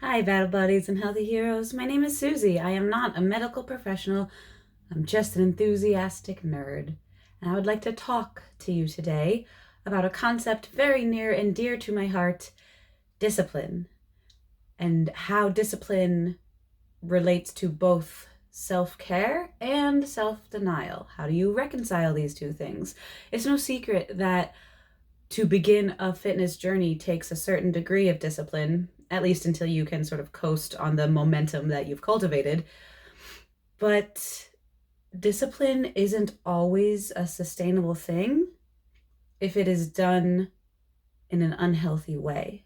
Hi, Battle Buddies and Healthy Heroes. My name is Susie. I am not a medical professional. I'm just an enthusiastic nerd. And I would like to talk to you today about a concept very near and dear to my heart, discipline, and how discipline relates to both self-care and self-denial. How do you reconcile these two things? It's no secret that to begin a fitness journey takes a certain degree of discipline, at least until you can sort of coast on the momentum that you've cultivated. But discipline isn't always a sustainable thing if it is done in an unhealthy way.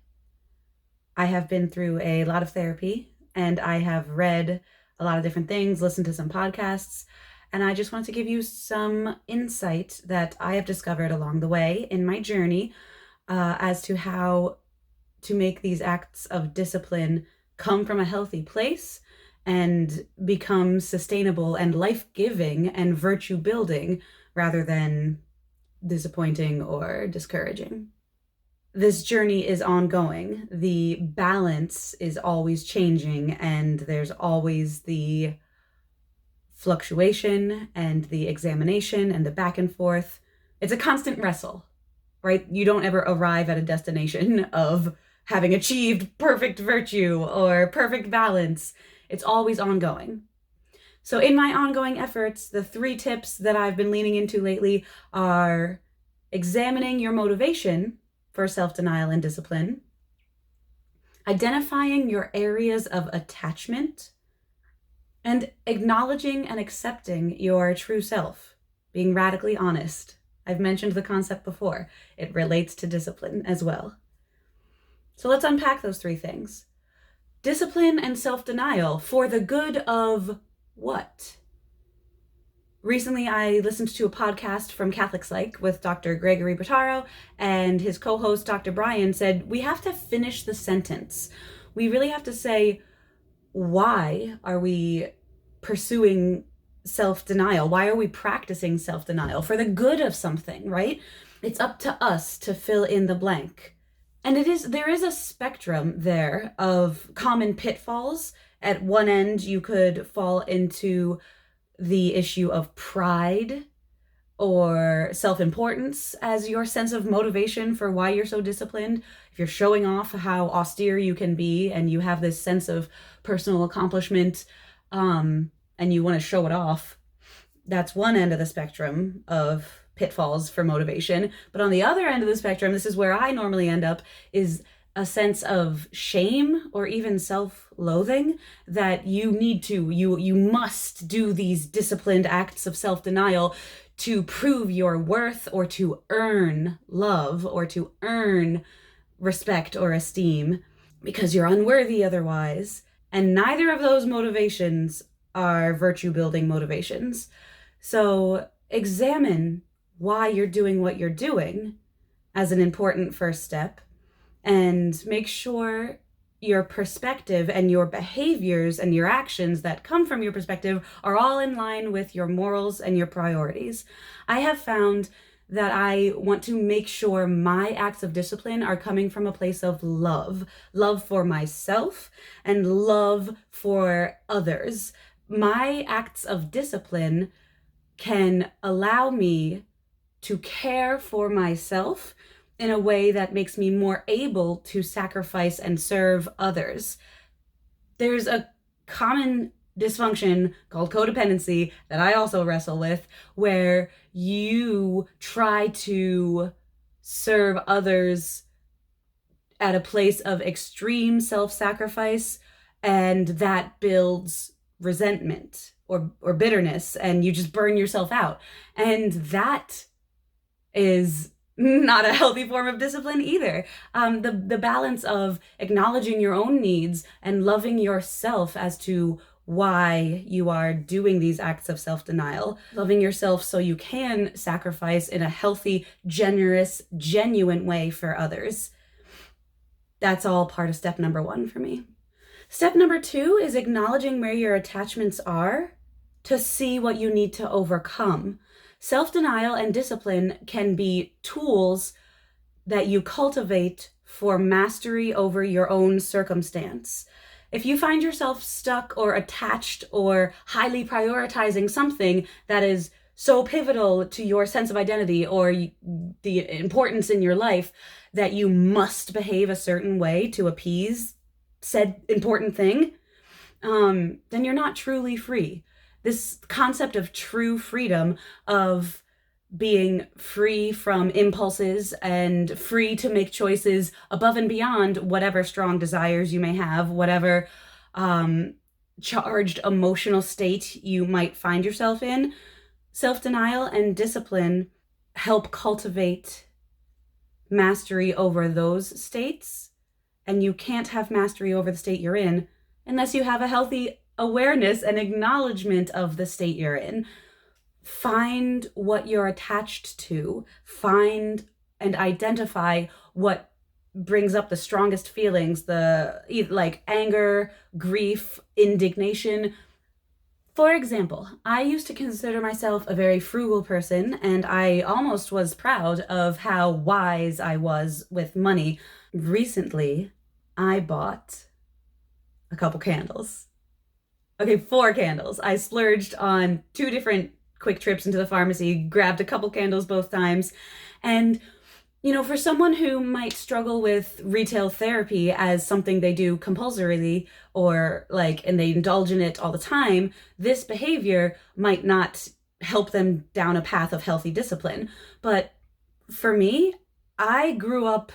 I have been through a lot of therapy and I have read a lot of different things, listened to some podcasts, and I just want to give you some insight that I have discovered along the way in my journey as to how to make these acts of discipline come from a healthy place and become sustainable and life-giving and virtue-building rather than disappointing or discouraging. This journey is ongoing. The balance is always changing, and there's always the fluctuation and the examination and the back and forth. It's a constant wrestle, right? You don't ever arrive at a destination of having achieved perfect virtue or perfect balance. It's always ongoing. So in my ongoing efforts, the 3 tips that I've been leaning into lately are examining your motivation for self-denial and discipline, identifying your areas of attachment, and acknowledging and accepting your true self, being radically honest. I've mentioned the concept before. It relates to discipline as well. So let's unpack those 3 things. Discipline and self-denial for the good of what? Recently, I listened to a podcast from Catholic Psych with Dr. Gregory Bottaro, and his co-host, Dr. Brian, said, we have to finish the sentence. We really have to say, why are we pursuing self-denial? Why are we practicing self-denial? For the good of something, right? It's up to us to fill in the blank. And there is a spectrum there of common pitfalls. At one end, you could fall into the issue of pride or self-importance as your sense of motivation for why you're so disciplined. If you're showing off how austere you can be and you have this sense of personal accomplishment and you want to show it off, that's one end of the spectrum of pitfalls for motivation. But on the other end of the spectrum, this is where I normally end up, is a sense of shame or even self-loathing that you must do these disciplined acts of self-denial to prove your worth or to earn love or to earn respect or esteem because you're unworthy otherwise. And neither of those motivations are virtue-building motivations. So examine why you're doing what you're doing as an important first step, and make sure your perspective and your behaviors and your actions that come from your perspective are all in line with your morals and your priorities. I have found that I want to make sure my acts of discipline are coming from a place of love for myself and love for others. My acts of discipline can allow me to care for myself in a way that makes me more able to sacrifice and serve others. There's a common dysfunction called codependency that I also wrestle with, where you try to serve others at a place of extreme self-sacrifice, and that builds resentment or bitterness, and you just burn yourself out. And that is not a healthy form of discipline either. The balance of acknowledging your own needs and loving yourself as to why you are doing these acts of self-denial, loving yourself so you can sacrifice in a healthy, generous, genuine way for others. That's all part of step number 1 for me. Step number 2 is acknowledging where your attachments are to see what you need to overcome. Self-denial and discipline can be tools that you cultivate for mastery over your own circumstance. If you find yourself stuck or attached or highly prioritizing something that is so pivotal to your sense of identity or the importance in your life that you must behave a certain way to appease said important thing, then you're not truly free. This concept of true freedom, of being free from impulses and free to make choices above and beyond whatever strong desires you may have, whatever charged emotional state you might find yourself in. Self-denial and discipline help cultivate mastery over those states, and you can't have mastery over the state you're in unless you have a healthy awareness and acknowledgement of the state you're in. Find what you're attached to, find and identify what brings up the strongest feelings, like anger, grief, indignation. For example, I used to consider myself a very frugal person, and I almost was proud of how wise I was with money. Recently, I bought a couple candles. Okay, 4 candles. I splurged on 2 different quick trips into the pharmacy, grabbed a couple candles both times. And, for someone who might struggle with retail therapy as something they do compulsorily and they indulge in it all the time, this behavior might not help them down a path of healthy discipline. But for me, I grew up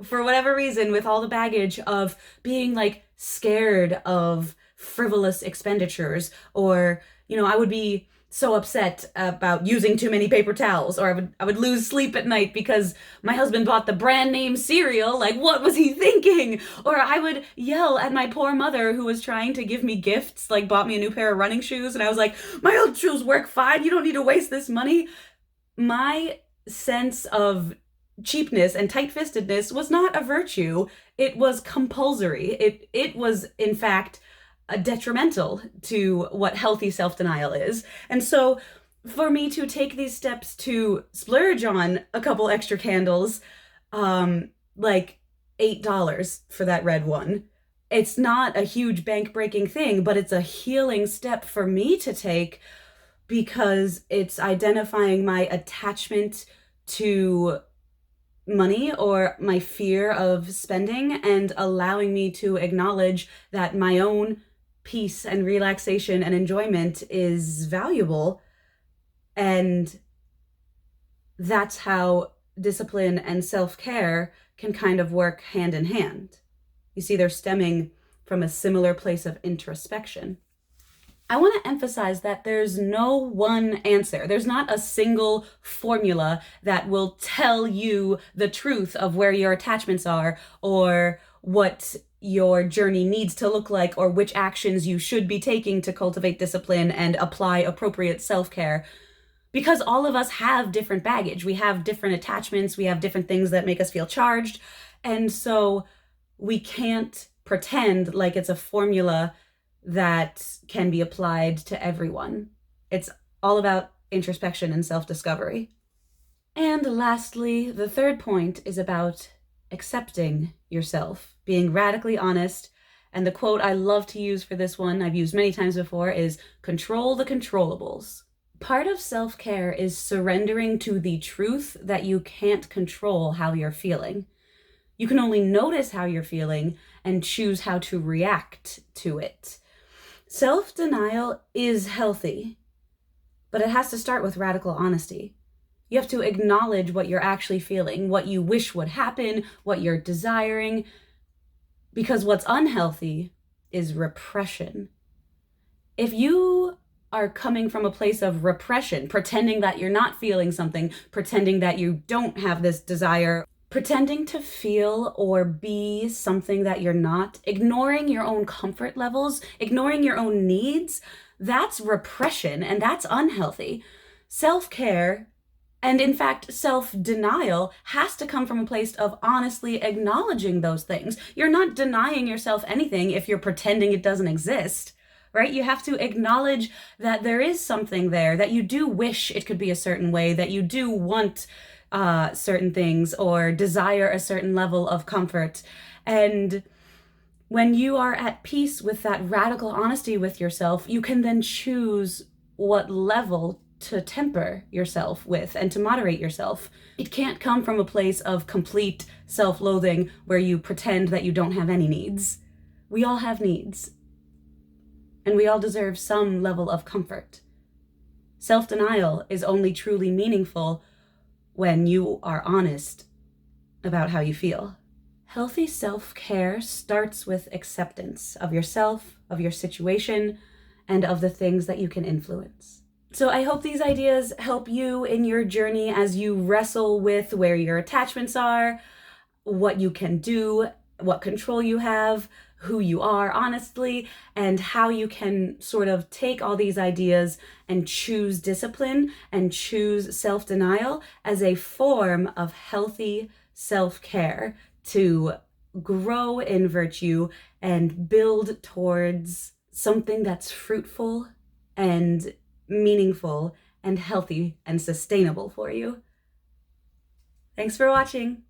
for whatever reason, with all the baggage of being scared of frivolous expenditures, or I would be so upset about using too many paper towels, or I would lose sleep at night because my husband bought the brand name cereal. What was he thinking? Or I would yell at my poor mother who was trying to give me gifts, bought me a new pair of running shoes, and I was like, my old shoes work fine, you don't need to waste this money. My sense of cheapness and tight-fistedness was not a virtue. It was compulsory. It was, in fact, detrimental to what healthy self-denial is. And so for me to take these steps to splurge on a couple extra candles, like $8 for that red one, it's not a huge bank-breaking thing, but it's a healing step for me to take because it's identifying my attachment to money or my fear of spending and allowing me to acknowledge that my own peace and relaxation and enjoyment is valuable. And that's how discipline and self-care can kind of work hand in hand. You see, they're stemming from a similar place of introspection. I want to emphasize that there's no one answer. There's not a single formula that will tell you the truth of where your attachments are, or what your journey needs to look like, or which actions you should be taking to cultivate discipline and apply appropriate self-care. Because all of us have different baggage. We have different attachments. We have different things that make us feel charged. And so we can't pretend like it's a formula that can be applied to everyone. It's all about introspection and self-discovery. And lastly, the third point is about accepting yourself, being radically honest. And the quote I love to use for this one, I've used many times before, is control the controllables. Part of self-care is surrendering to the truth that you can't control how you're feeling. You can only notice how you're feeling and choose how to react to it. Self-denial is healthy, but it has to start with radical honesty. You have to acknowledge what you're actually feeling, what you wish would happen, what you're desiring, because what's unhealthy is repression. If you are coming from a place of repression, pretending that you're not feeling something, pretending that you don't have this desire, pretending to feel or be something that you're not, ignoring your own comfort levels, ignoring your own needs, that's repression, and that's unhealthy. Self-care, and in fact, self-denial, has to come from a place of honestly acknowledging those things. You're not denying yourself anything if you're pretending it doesn't exist, right? You have to acknowledge that there is something there, that you do wish it could be a certain way, that you do want certain things or desire a certain level of comfort. And when you are at peace with that radical honesty with yourself, you can then choose what level to temper yourself with and to moderate yourself. It can't come from a place of complete self-loathing where you pretend that you don't have any needs. We all have needs, and we all deserve some level of comfort. Self-denial is only truly meaningful when you are honest about how you feel. Healthy self-care starts with acceptance of yourself, of your situation, and of the things that you can influence. So I hope these ideas help you in your journey as you wrestle with where your attachments are, what you can do, what control you have, who you are honestly, and how you can sort of take all these ideas and choose discipline and choose self-denial as a form of healthy self-care to grow in virtue and build towards something that's fruitful and meaningful and healthy and sustainable for you. Thanks for watching.